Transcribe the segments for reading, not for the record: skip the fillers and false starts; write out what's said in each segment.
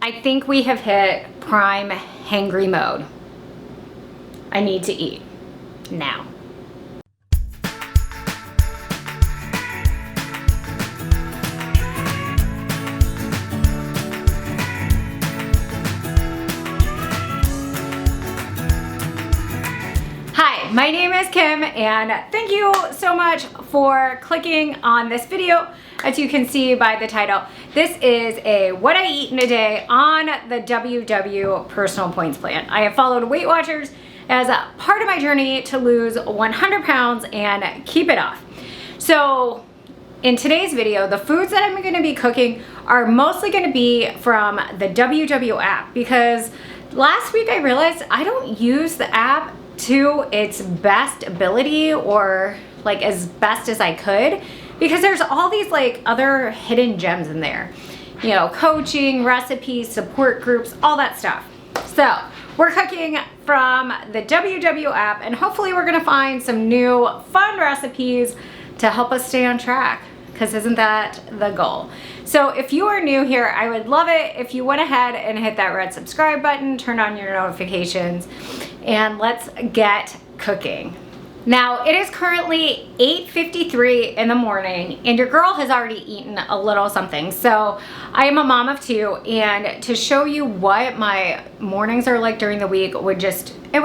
I think we have hit prime hangry mode. I need to eat now. Hi, my name is Kim, and thank you so much for clicking on this video. As you can see by the title, this is a what I eat in a day on the WW personal points plan. I have followed Weight Watchers as a part of my journey to lose 100 pounds and keep it off. So in today's video, the foods that I'm going to be cooking are mostly going to be from the WW app, because last week I realized I don't use the app to its best ability, or like as best as I could, because there's all these like other hidden gems in there, you know, coaching, recipes, support groups, all that stuff. So we're cooking from the WW app, and hopefully we're gonna find some new fun recipes to help us stay on track, because isn't that the goal? So if you are new here, I would love it if you went ahead and hit that red subscribe button, turn on your notifications, and let's get cooking. Now, it is currently 8:53 in the morning, and your girl has already eaten a little something. So I am a mom of two, and to show you what my mornings are like during the week would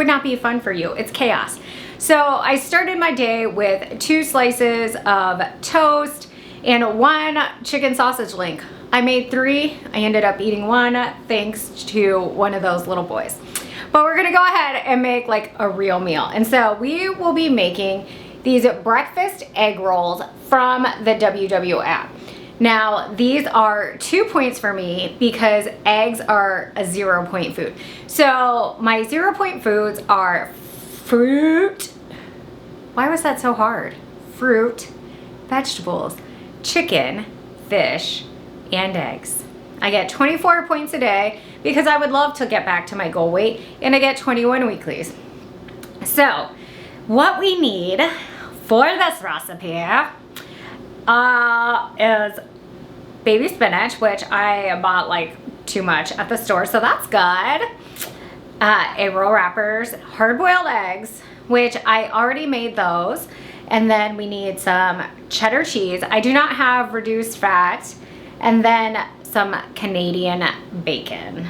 not be fun for you. It's chaos. So I started my day with 2 slices of toast and 1 chicken sausage link. I made 3. I ended up eating 1 thanks to one of those little boys. But we're gonna go ahead and make like a real meal. And so we will be making these breakfast egg rolls from the WW app. Now, these are 2 points for me because eggs are a 0-point food. So my 0-point foods are fruit. Why was that so hard? Fruit, vegetables, chicken, fish, and eggs. I get 24 points a day because I would love to get back to my goal weight, and I get 21 weeklies. So what we need for this recipe is baby spinach, which I bought like too much at the store, so that's good. Egg roll wrappers, hard-boiled eggs, which I already made those, and then we need some cheddar cheese. I do not have reduced fat, and then some Canadian bacon.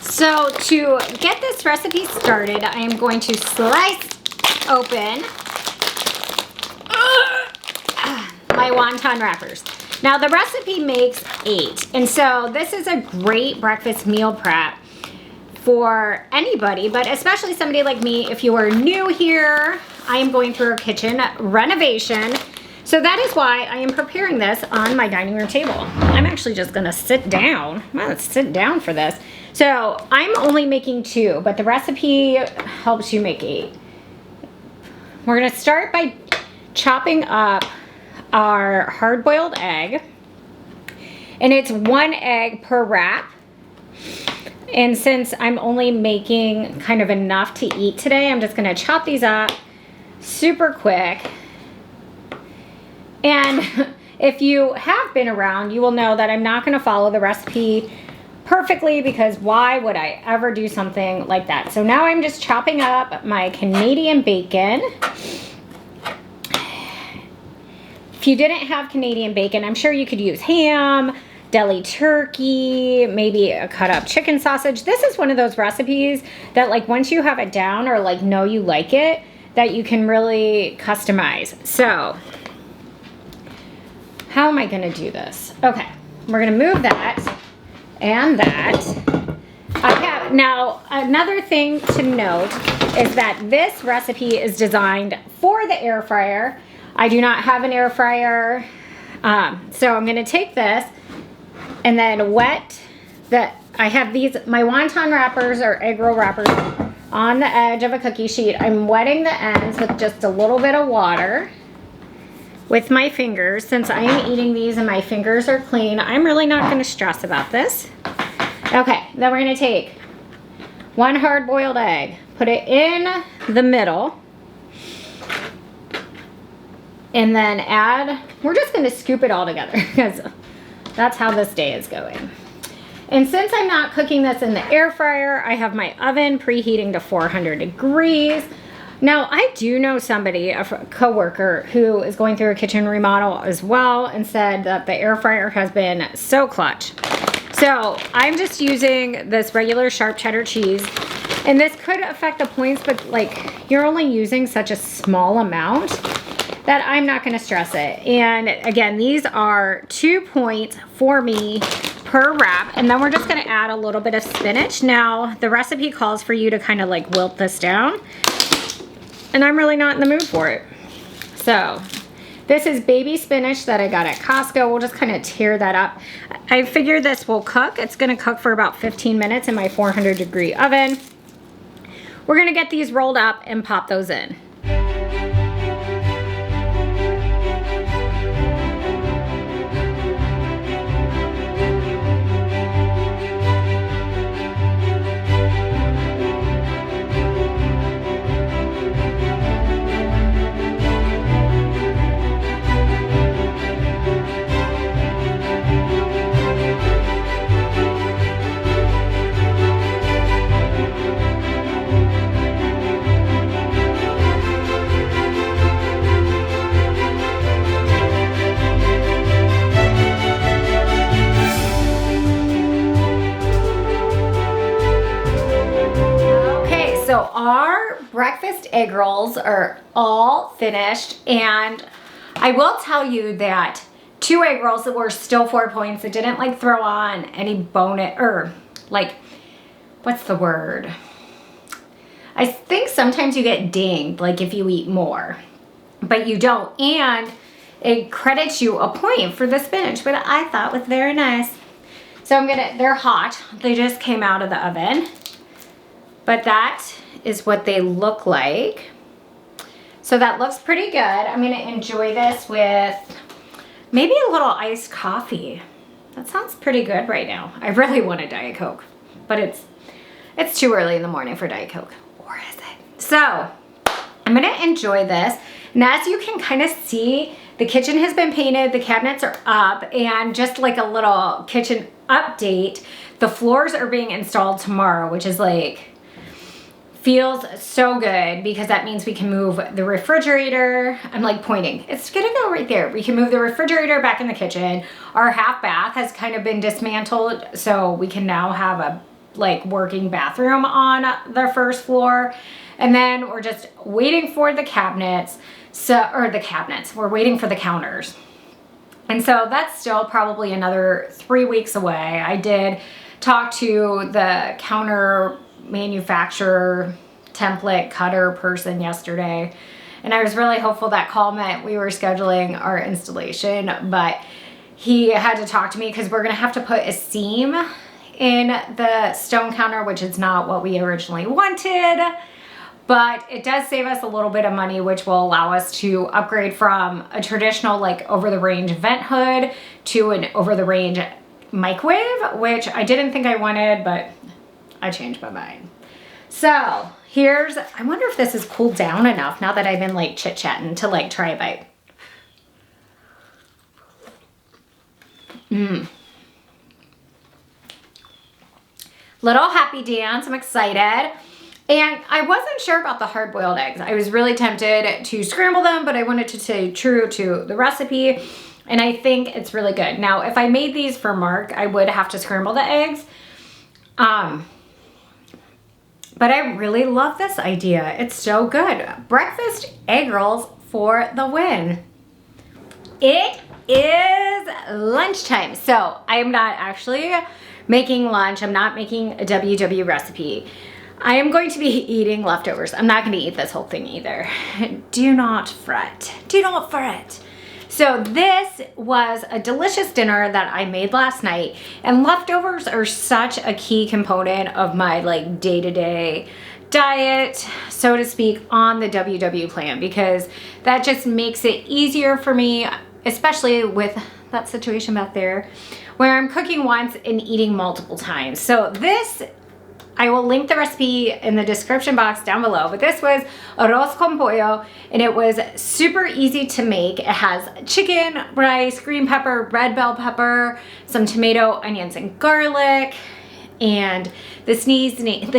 So to get this recipe started, I am going to slice open my wonton wrappers. Now the recipe makes 8, and so this is a great breakfast meal prep for anybody, but especially somebody like me. If you are new here, I am going through a kitchen renovation. So that is why I am preparing this on my dining room table. I'm actually just gonna sit down. I'm gonna sit down for this. So I'm only making 2, but the recipe helps you make 8. We're gonna start by chopping up our hard-boiled egg. And it's 1 egg per wrap. And since I'm only making kind of enough to eat today, I'm just gonna chop these up super quick. And if you have been around, you will know that I'm not going to follow the recipe perfectly, because why would I ever do something like that? So now I'm just chopping up my Canadian bacon. If you didn't have Canadian bacon, I'm sure you could use ham, deli turkey, maybe a cut up chicken sausage. This is one of those recipes that, like, once you have it down, or like know you like it, that you can really customize. So how am I gonna do this? Okay, we're gonna move that and that. Now, another thing to note is that this recipe is designed for the air fryer. I do not have an air fryer, so I'm gonna take this and then wet I have my wonton wrappers, or egg roll wrappers, on the edge of a cookie sheet. I'm wetting the ends with just a little bit of water with my fingers. Since I am eating these and my fingers are clean, I'm really not going to stress about this. Okay, then we're going to take 1 hard-boiled egg, put it in the middle, and then we're just going to scoop it all together because that's how this day is going. And since I'm not cooking this in the air fryer, I have my oven preheating to 400 degrees. Now, I do know somebody, a coworker, who is going through a kitchen remodel as well and said that the air fryer has been so clutch. So I'm just using this regular sharp cheddar cheese, and this could affect the points, but like you're only using such a small amount that I'm not gonna stress it. And again, these are 2 points for me per wrap, and then we're just gonna add a little bit of spinach. Now, the recipe calls for you to kind of like wilt this down, and I'm really not in the mood for it. So this is baby spinach that I got at Costco. We'll just kind of tear that up. I figured this will cook. It's gonna cook for about 15 minutes in my 400 degree oven. We're gonna get these rolled up and pop those in. So our breakfast egg rolls are all finished, and I will tell you that 2 egg rolls that were still 4 points. It didn't like throw on any bonus, or like, what's the word? I think sometimes you get dinged, like if you eat more, but you don't. And it credits you a point for the spinach, but I thought was very nice. So they're hot. They just came out of the oven. But that is what they look like. So that looks pretty good. I'm gonna enjoy this with maybe a little iced coffee. That sounds pretty good right now. I really want a Diet Coke, but it's too early in the morning for Diet Coke. Or is it? So I'm gonna enjoy this. And as you can kind of see, the kitchen has been painted, the cabinets are up, and just like a little kitchen update, the floors are being installed tomorrow, which is like, feels so good because that means we can move the refrigerator. I'm like pointing. It's gonna go right there. We can move the refrigerator back in the kitchen. Our half bath has kind of been dismantled, so we can now have a like working bathroom on the first floor. And then we're just waiting for the cabinets. We're waiting for the counters. And so that's still probably another 3 weeks away. I did talk to the counter manufacturer template cutter person yesterday, and I was really hopeful that call meant we were scheduling our installation, but he had to talk to me because we're gonna have to put a seam in the stone counter, which is not what we originally wanted, but it does save us a little bit of money, which will allow us to upgrade from a traditional like over-the-range vent hood to an over-the-range microwave, which I didn't think I wanted, but I changed my mind. So I wonder if this is cooled down enough now that I've been like chit-chatting to like try a bite. Little happy dance, I'm excited. And I wasn't sure about the hard-boiled eggs. I was really tempted to scramble them, but I wanted to stay true to the recipe, and I think it's really good. Now, if I made these for Mark, I would have to scramble the eggs. But I really love this idea. It's so good. Breakfast egg rolls for the win. It is lunchtime. So I am not actually making lunch. I'm not making a WW recipe. I am going to be eating leftovers. I'm not going to eat this whole thing either. Do not fret. Do not fret. So this was a delicious dinner that I made last night, and leftovers are such a key component of my like day-to-day diet, so to speak, on the WW plan, because that just makes it easier for me, especially with that situation back there where I'm cooking once and eating multiple times. So this, I will link the recipe in the description box down below, but this was arroz con pollo, and it was super easy to make. It has chicken, rice, green pepper, red bell pepper, some tomato, onions, and garlic, and the sneezings.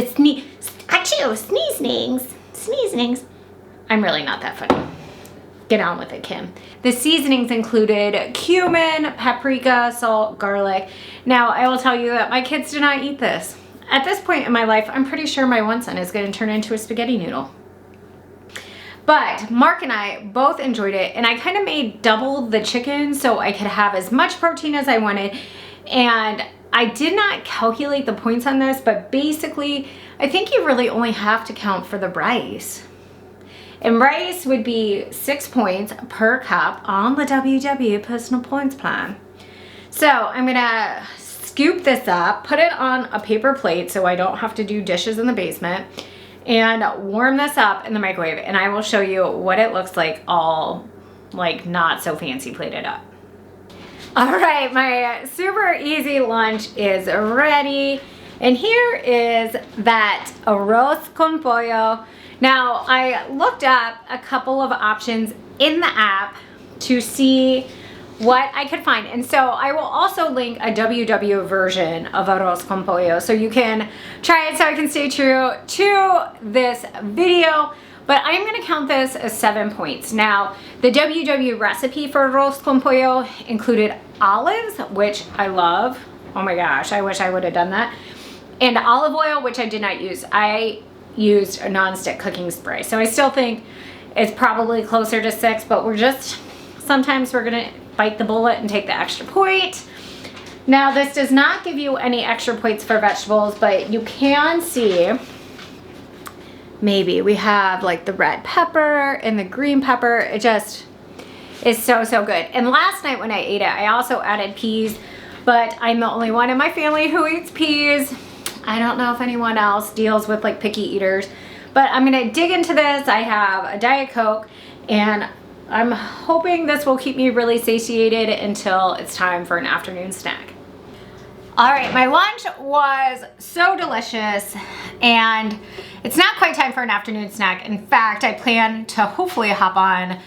I'm really not that funny. Get on with it, Kim. The seasonings included cumin, paprika, salt, garlic. Now, I will tell you that my kids do not eat this. At this point in my life, I'm pretty sure my one son is going to turn into a spaghetti noodle. But Mark and I both enjoyed it, and I kind of made double the chicken so I could have as much protein as I wanted. And I did not calculate the points on this, but basically, I think you really only have to count for the rice. And rice would be 6 points per cup on the WW personal points plan. So I'm gonna scoop this up, put it on a paper plate so I don't have to do dishes in the basement, and warm this up in the microwave, and I will show you what it looks like all like not so fancy plated up. All right, my super easy lunch is ready, and here is that arroz con pollo. Now, I looked up a couple of options in the app to see what I could find. And so I will also link a WW version of arroz con pollo so you can try it so I can stay true to this video. But I'm gonna count this as 7 points. Now, the WW recipe for arroz con pollo included olives, which I love. Oh my gosh, I wish I would have done that. And olive oil, which I did not use. I used a non-stick cooking spray. So I still think it's probably closer to 6, but sometimes we're gonna bite the bullet and take the extra point. Now, this does not give you any extra points for vegetables, but you can see maybe we have like the red pepper and the green pepper. It just is so, so good. And last night when I ate it, I also added peas, but I'm the only one in my family who eats peas. I don't know if anyone else deals with like picky eaters, but I'm gonna dig into this. I have a Diet Coke, and I'm hoping this will keep me really satiated until it's time for an afternoon snack. All right, my lunch was so delicious, and it's not quite time for an afternoon snack. In fact, I plan to hopefully hop on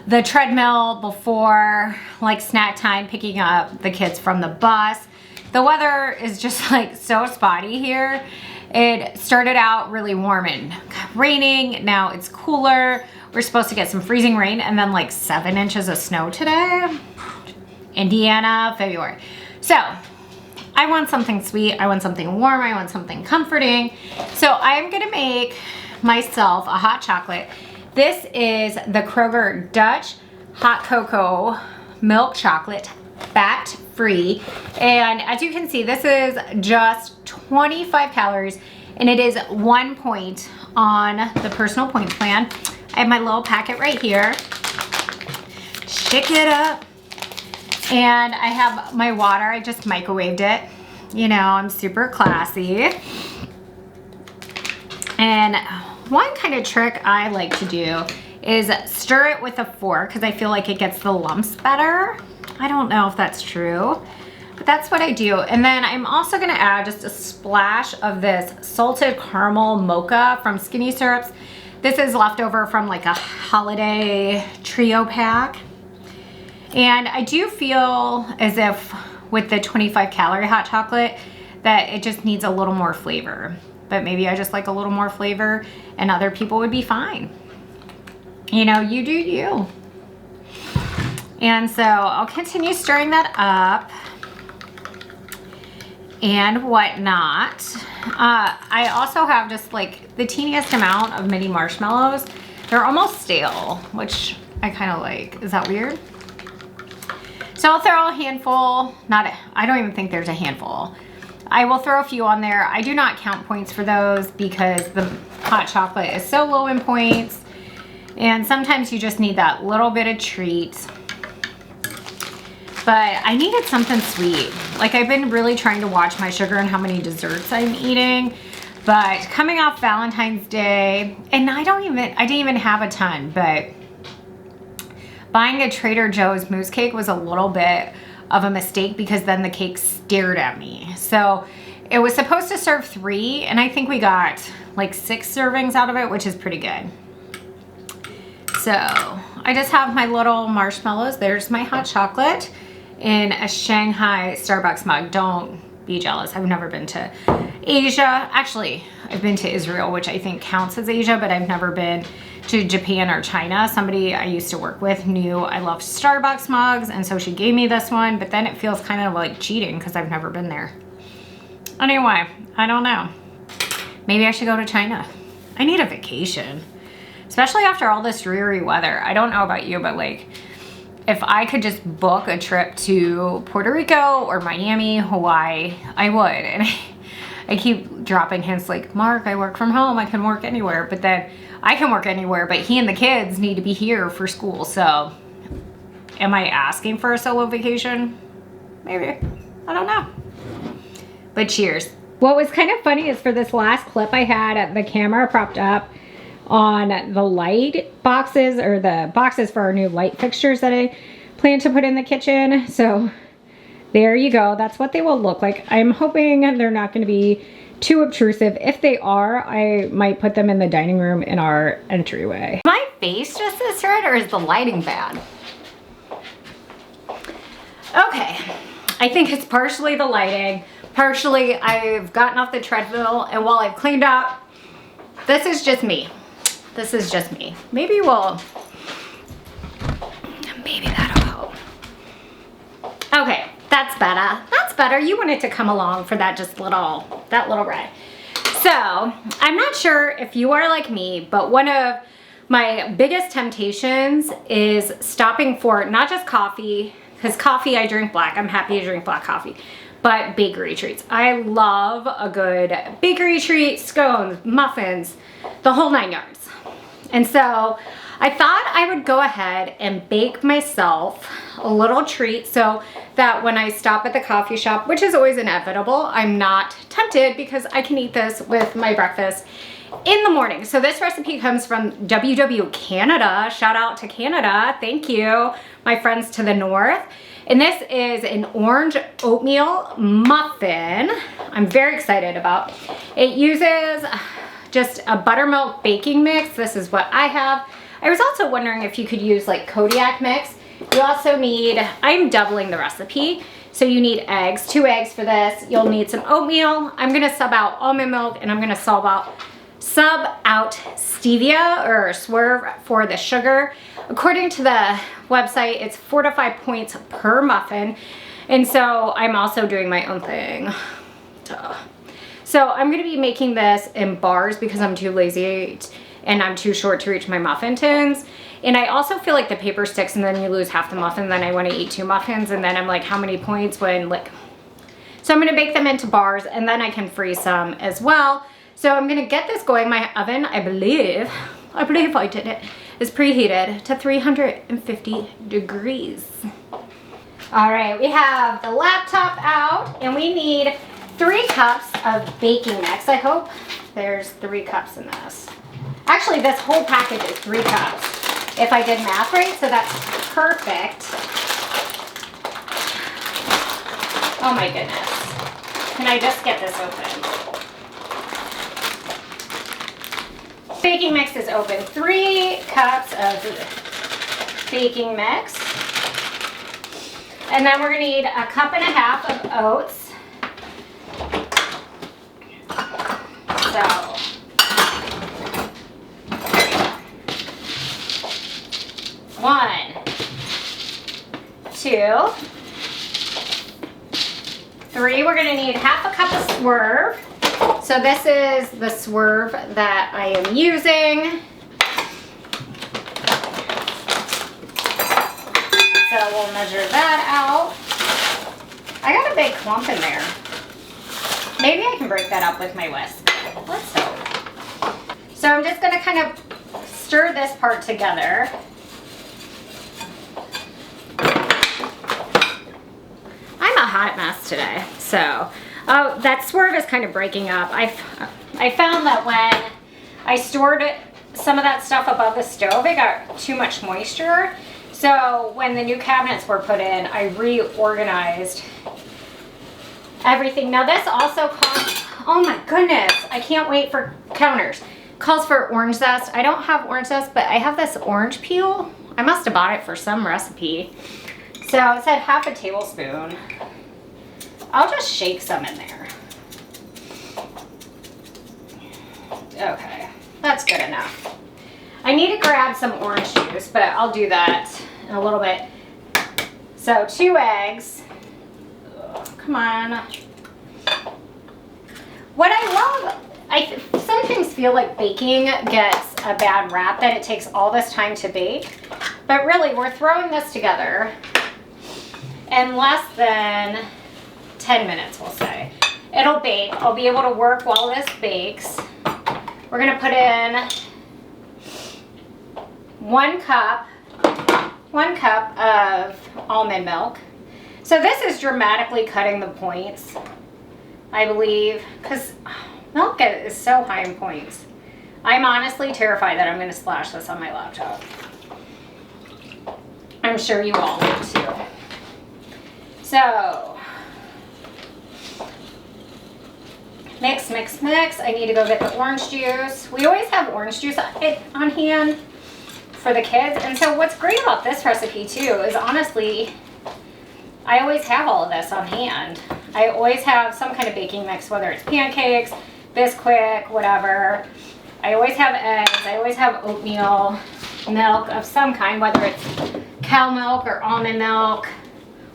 the treadmill before like snack time, picking up the kids from the bus. The weather is just like so spotty here. It started out really warm and raining. Now it's cooler. We're supposed to get some freezing rain and then like 7 inches of snow today. Indiana, February. So I want something sweet. I want something warm. I want something comforting. So I'm gonna make myself a hot chocolate. This is the Kroger Dutch Hot Cocoa Milk Chocolate, fat free. And as you can see, this is just 25 calories, and it is 1 point on the personal points plan. I have my little packet right here. Shake it up. And I have my water. I just microwaved it. You know, I'm super classy. And one kind of trick I like to do is stir it with a fork because I feel like it gets the lumps better. I don't know if that's true, but that's what I do. And then I'm also gonna add just a splash of this salted caramel mocha from Skinny Syrups. This is leftover from like a holiday trio pack. And I do feel as if with the 25 calorie hot chocolate that it just needs a little more flavor. But maybe I just like a little more flavor and other people would be fine. You know, you do you. And so I'll continue stirring that up and whatnot. I also have just like the teeniest amount of mini marshmallows. They're almost stale, which I kind of like. Is that weird? So I'll throw a handful, I don't even think there's a handful. I will throw a few on there. I do not count points for those because the hot chocolate is so low in points. And sometimes you just need that little bit of treat. But I needed something sweet. Like, I've been really trying to watch my sugar and how many desserts I'm eating. But coming off Valentine's Day, and I didn't even have a ton, but buying a Trader Joe's mousse cake was a little bit of a mistake because then the cake stared at me. So It was supposed to serve 3, and I think we got like 6 servings out of it, which is pretty good. So I just have my little marshmallows. There's my hot chocolate in a Shanghai Starbucks mug. Don't be jealous. I've never been to Asia. Actually, I've been to Israel, which I think counts as Asia, but I've never been to Japan or China. Somebody I used to work with knew I loved Starbucks mugs, and so she gave me this one, but then it feels kind of like cheating because I've never been there. Anyway, I don't know. Maybe I should go to China. I need a vacation, especially after all this dreary weather. I don't know about you, but like, if I could just book a trip to Puerto Rico or Miami, Hawaii, I would. And I keep dropping hints like, Mark, I work from home. I can work anywhere. But then I can work anywhere, but he and the kids need to be here for school. So am I asking for a solo vacation? Maybe. I don't know. But cheers. What was kind of funny is for this last clip I had the camera propped up on the light boxes, or the boxes for our new light fixtures that I plan to put in the kitchen. So there you go. That's what they will look like. I'm hoping they're not going to be too obtrusive. If they are, I might put them in the dining room in our entryway. My face just this red, or is the lighting bad? Okay, I think it's partially the lighting. Partially I've gotten off the treadmill, and while I've cleaned up, this is just me. This is just me. Maybe that'll help. Okay, that's better. That's better. You wanted to come along for that that little ride. So, I'm not sure if you are like me, but one of my biggest temptations is stopping for not just coffee, because coffee I drink black. I'm happy to drink black coffee. But bakery treats. I love a good bakery treat, scones, muffins, the whole 9 yards. And so I thought I would go ahead and bake myself a little treat so that when I stop at the coffee shop, which is always inevitable, I'm not tempted because I can eat this with my breakfast in the morning. So this recipe comes from WW Canada. Shout out to Canada. Thank you, my friends to the north. And this is an orange oatmeal muffin. I'm very excited about. It uses just a buttermilk baking mix. This is what I have. I was also wondering if you could use like Kodiak mix. You also need, I'm doubling the recipe. So you need eggs, 2 eggs for this. You'll need some oatmeal. I'm gonna sub out almond milk, and I'm gonna sub out stevia or swerve for the sugar. According to the website, it's 4 to 5 points per muffin. And so I'm also doing my own thing. Duh. So I'm gonna be making this in bars because I'm too lazy and I'm too short to reach my muffin tins. And I also feel like the paper sticks and then you lose half the muffin, then I wanna eat 2 muffins, and then I'm like, how many points when like... So I'm gonna bake them into bars, and then I can freeze some as well. So I'm gonna get this going. My oven, I believe I did it, is preheated to 350 degrees. All right, we have the laptop out, and we need 3 cups of baking mix. I hope there's 3 cups in this. Actually, this whole package is 3 cups, if I did math right, so that's perfect. Oh my goodness. Can I just get this open? Baking mix is open. 3 cups of baking mix. And then we're gonna need 1.5 cups of oats. So, 1, 2, 3. We're gonna need 1/2 cup of swerve. So this is the swerve that I am using. So we'll measure that out. I got a big clump in there. Maybe I can break that up with my whisk. Let's hope. So I'm just gonna kind of stir this part together. I'm a hot mess today, so. Oh, that swerve is kind of breaking up. I found that when I stored some of that stuff above the stove, it got too much moisture. So when the new cabinets were put in, I reorganized everything. Now this also costs, oh my goodness, I can't wait for counters. Calls for orange zest. I don't have orange zest, but I have this orange peel. I must have bought it for some recipe. So it said half a tablespoon. I'll just shake some in there. Okay, that's good enough. I need to grab some orange juice, but I'll do that in a little bit. So 2 eggs. Ugh, come on. What I love, I sometimes feel like baking gets a bad rap, that it takes all this time to bake. But really, we're throwing this together in less than 10 minutes, we'll say. It'll bake. I'll be able to work while this bakes. We're gonna put in 1 cup of almond milk. So this is dramatically cutting the points, I believe, because milk is so high in points. I'm honestly terrified that I'm gonna splash this on my laptop. I'm sure you all would too. So, mix, mix, mix. I need to go get the orange juice. We always have orange juice on hand for the kids. And so what's great about this recipe too is honestly, I always have all of this on hand. I always have some kind of baking mix, whether it's pancakes, Bisquick, whatever. I always have eggs. I always have oatmeal, milk of some kind, whether it's cow milk or almond milk.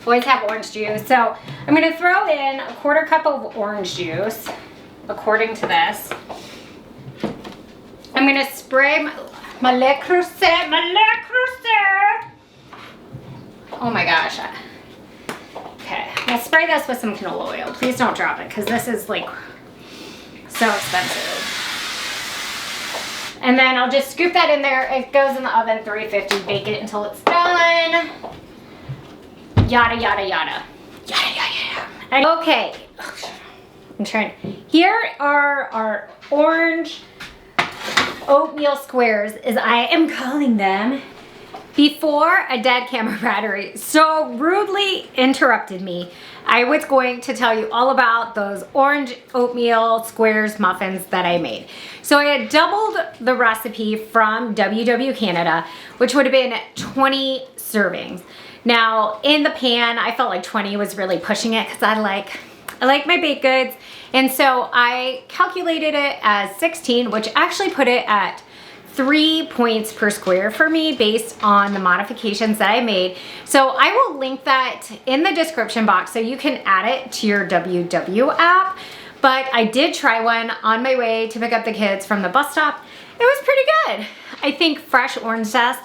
Always have orange juice. So I'm going to throw in a 1/4 cup of orange juice, according to this. I'm going to spray my Le Creuset, Oh my gosh. Okay, I'm going to spray this with some canola oil. Please don't drop it, because this is like so expensive. And then I'll just scoop that in there. It goes in the oven, 350, bake it until it's done. Yada, yada, yada. Yada, yada, yada. Okay, I'm trying. Here are our orange oatmeal squares, as I am calling them, before a dead camera battery so rudely interrupted me. I was going to tell you all about those orange oatmeal squares muffins that I made. So I had doubled the recipe from WW Canada, which would have been 20 servings. Now in the pan, I felt like 20 was really pushing it, because I like my baked goods. And so I calculated it as 16, which actually put it at 3 points per square for me based on the modifications that I made. So I will link that in the description box so you can add it to your WW app. But I did try one on my way to pick up the kids from the bus stop. It was pretty good. I think fresh orange zest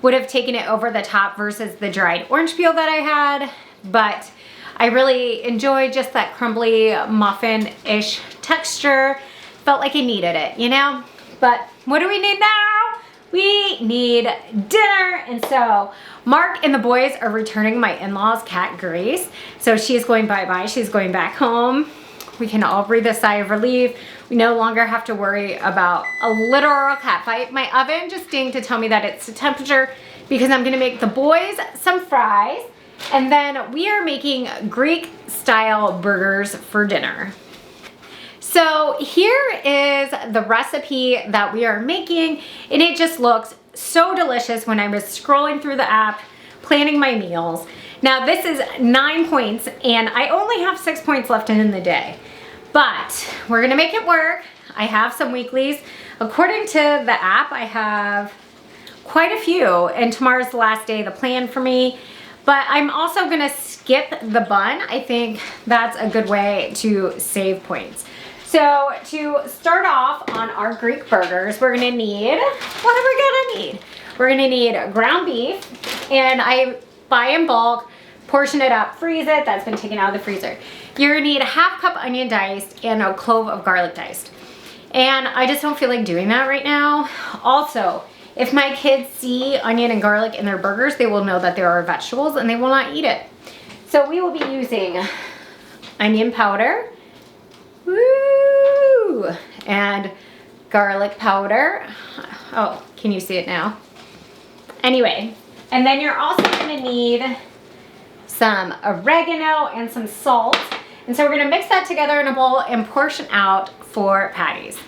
would have taken it over the top versus the dried orange peel that I had. But I really enjoyed just that crumbly muffin-ish texture. Felt like I needed it, you know? But what do we need now? We need dinner. And so Mark and the boys are returning my in-laws' cat Grace. So she's going bye-bye. She's going back home. We can all breathe a sigh of relief. We no longer have to worry about a literal cat fight. My oven just dinged to tell me that it's the temperature, because I'm gonna make the boys some fries. And then we are making Greek style burgers for dinner. So here is the recipe that we are making, and it just looks so delicious when I was scrolling through the app, planning my meals. Now this is 9 points, and I only have 6 points left in the day, but we're gonna make it work. I have some weeklies. According to the app, I have quite a few, and tomorrow's the last day of the plan for me. But I'm also gonna skip the bun. I think that's a good way to save points. So to start off on our Greek burgers, we're gonna need, what are we gonna need? We're gonna need ground beef, and I buy in bulk, portion it up, freeze it. That's been taken out of the freezer. You're gonna need a 1/2 cup onion diced and a clove of garlic diced. And I just don't feel like doing that right now. Also, if my kids see onion and garlic in their burgers, they will know that there are vegetables and they will not eat it. So we will be using onion powder, woo, and garlic powder. Oh, can you see it now? Anyway, and then you're also gonna need some oregano and some salt. And so we're gonna mix that together in a bowl and portion out for patties.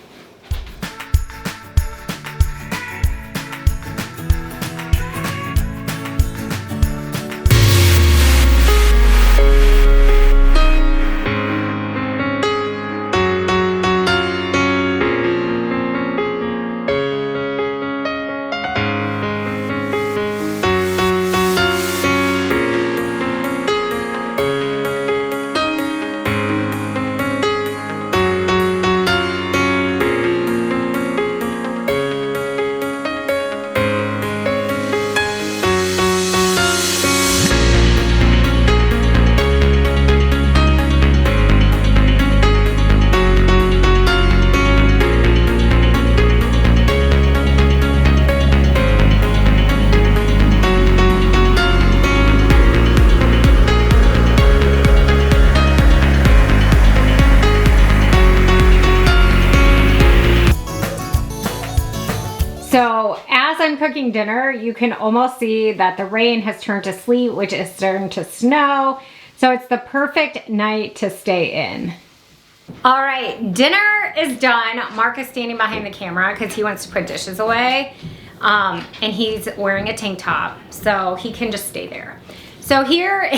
So as I'm cooking dinner, you can almost see that the rain has turned to sleet, which is starting to snow. So it's the perfect night to stay in. All right, dinner is done. Mark is standing behind the camera because he wants to put dishes away. And he's wearing a tank top, so he can just stay there. So here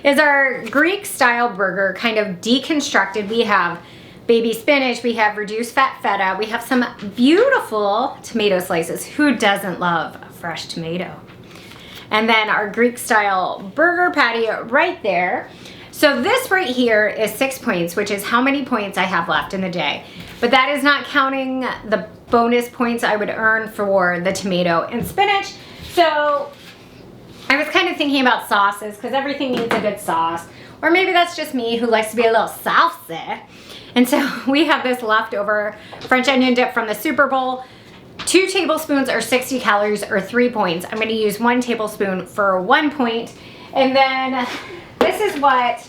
is our Greek style burger, kind of deconstructed. We have baby spinach, we have reduced fat feta, we have some beautiful tomato slices. Who doesn't love fresh tomato? And then our Greek style burger patty right there. So this right here is 6 points, which is how many points I have left in the day. But that is not counting the bonus points I would earn for the tomato and spinach. So I was kind of thinking about sauces because everything needs a good sauce. Or maybe that's just me who likes to be a little saucy. And so we have this leftover French onion dip from the Super Bowl. 2 tablespoons or 60 calories or 3 points. I'm gonna use 1 tablespoon for 1 point. And then this is what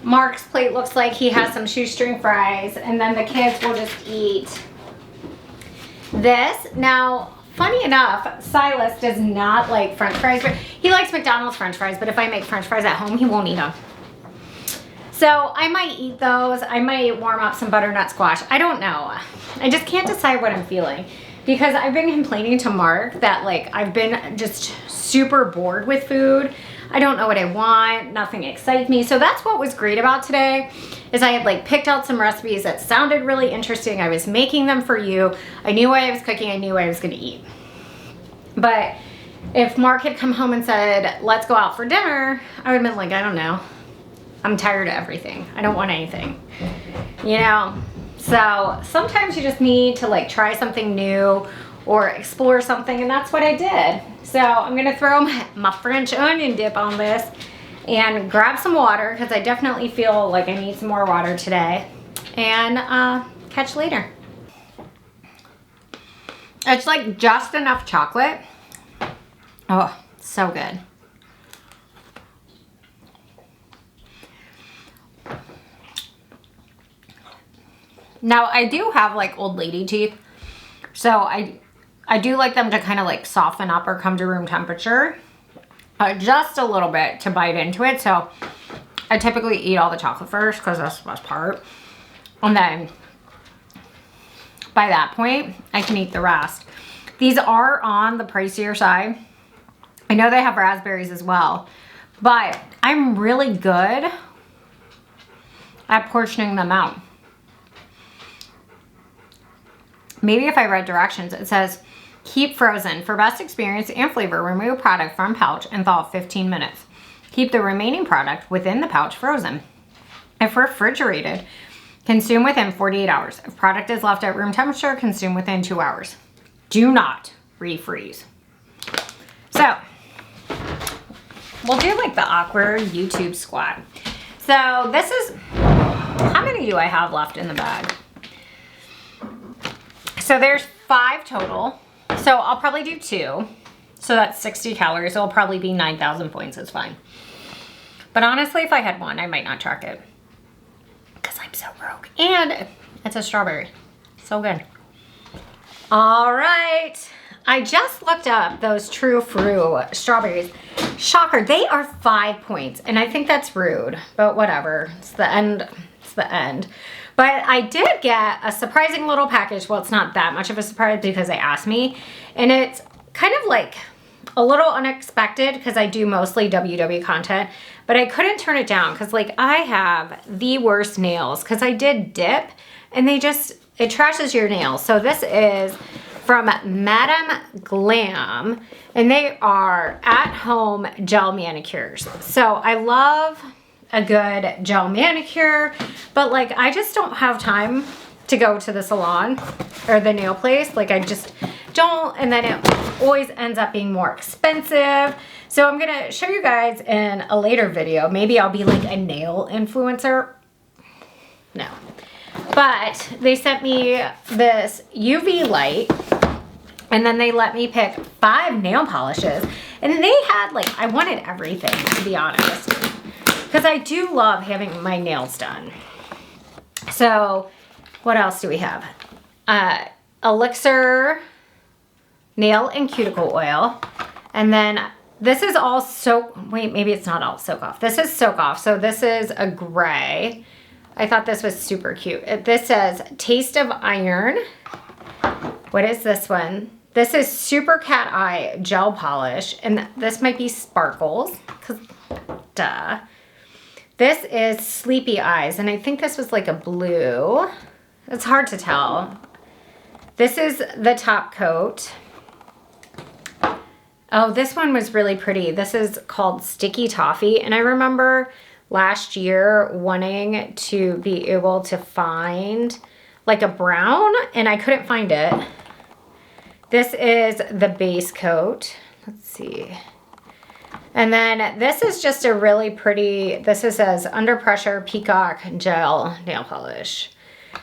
Mark's plate looks like. He has some shoestring fries, and then the kids will just eat this. Now, funny enough, Silas does not like French fries, but he likes McDonald's French fries, but if I make French fries at home, he won't eat them. So I might eat those. I might warm up some butternut squash. I don't know. I just can't decide what I'm feeling because I've been complaining to Mark that like I've been just super bored with food. I don't know what I want. Nothing excites me. So that's what was great about today is I had like picked out some recipes that sounded really interesting. I was making them for you. I knew what I was cooking. I knew what I was going to eat. But if Mark had come home and said, let's go out for dinner, I would have been like, I don't know. I'm tired of everything. I don't want anything, you know? So sometimes you just need to like try something new or explore something, and that's what I did. So I'm gonna throw my French onion dip on this and grab some water because I definitely feel like I need some more water today, and catch you later. It's like just enough chocolate. Oh, so good. Now I do have like old lady teeth, so I do like them to kind of like soften up or come to room temperature just a little bit to bite into it. So I typically eat all the chocolate first because that's the best part, and then by that point I can eat the rest. These are on the pricier side. I know they have raspberries as well, but I'm really good at portioning them out. Maybe if I read directions, it says, keep frozen. For best experience and flavor, remove product from pouch and thaw 15 minutes. Keep the remaining product within the pouch frozen. If refrigerated, consume within 48 hours. If product is left at room temperature, consume within 2 hours. Do not refreeze. So, we'll do like the awkward YouTube squat. So this is, how many do I have left in the bag? So there's 5 total. So I'll probably do 2. So that's 60 calories. It'll probably be 9,000 points. It's fine. But honestly, if I had 1, I might not track it. Because I'm so broke. And it's a strawberry. So good. All right. I just looked up those True Fruit strawberries. Shocker, they are 5 points, and I think that's rude, but whatever. It's the end. It's the end. But I did get a surprising little package. Well, it's not that much of a surprise because they asked me, and it's kind of like a little unexpected because I do mostly WW content, but I couldn't turn it down because like I have the worst nails because I did dip, and it trashes your nails. So this is from Madame Glam, and they are at-home gel manicures. So I love a good gel manicure, but like I just don't have time to go to the salon or the nail place. Like I just don't, and then it always ends up being more expensive. So I'm gonna show you guys in a later video. Maybe I'll be like a nail influencer. No. But they sent me this UV light, and then they let me pick 5 nail polishes, and they had like, I wanted everything, to be honest, because I do love having my nails done. So what else do we have? Elixir nail and cuticle oil, and then this is all soak, wait, maybe it's not all soak off. This is soak off, so this is a gray. I thought this was super cute. This says Taste of Iron. What is this one? This is Super Cat Eye Gel Polish, and this might be Sparkles, because duh. This is Sleepy Eyes, and I think this was like a blue. It's hard to tell. This is the top coat. Oh, this one was really pretty. This is called Sticky Toffee, and I remember last year wanting to be able to find like a brown, and I couldn't find it. This is the base coat. Let's see. And then this is just a really pretty, this says Under Pressure Peacock Gel Nail Polish.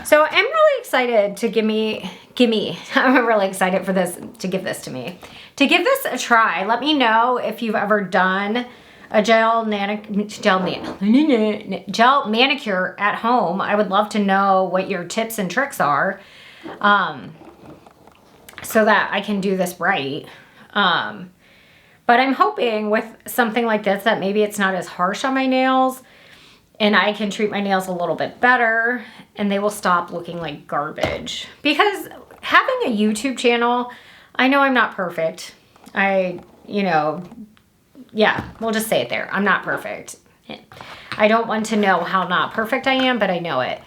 So I'm really excited to I'm really excited for this, to give this to me. To give this a try. Let me know if you've ever done a gel manicure at home. I would love to know what your tips and tricks are, so that I can do this right. But I'm hoping with something like this that maybe it's not as harsh on my nails, and I can treat my nails a little bit better, and they will stop looking like garbage. Because having a YouTube channel, I know I'm not perfect. Yeah, we'll just say it there. I'm not perfect. I don't want to know how not perfect I am, but I know it.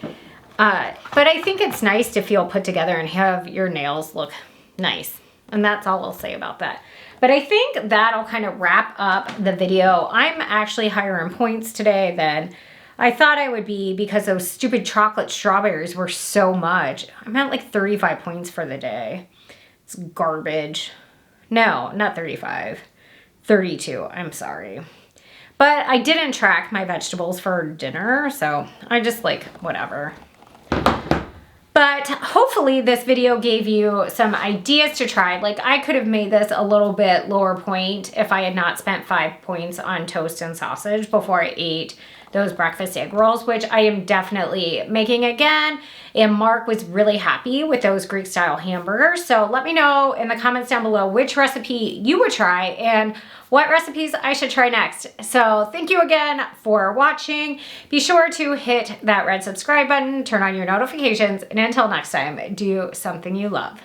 But I think it's nice to feel put together and have your nails look nice. And that's all I'll say about that. But I think that'll kind of wrap up the video. I'm actually higher in points today than I thought I would be because those stupid chocolate strawberries were so much. I'm at like 35 points for the day. It's garbage. No, not 35. 32, I'm sorry. But I didn't track my vegetables for dinner, so I just like, whatever. But hopefully this video gave you some ideas to try. Like I could have made this a little bit lower point if I had not spent 5 points on toast and sausage before I ate those breakfast egg rolls, which I am definitely making again. And Mark was really happy with those Greek style hamburgers. So let me know in the comments down below which recipe you would try and what recipes I should try next. So thank you again for watching. Be sure to hit that red subscribe button, turn on your notifications, and until next time, do something you love.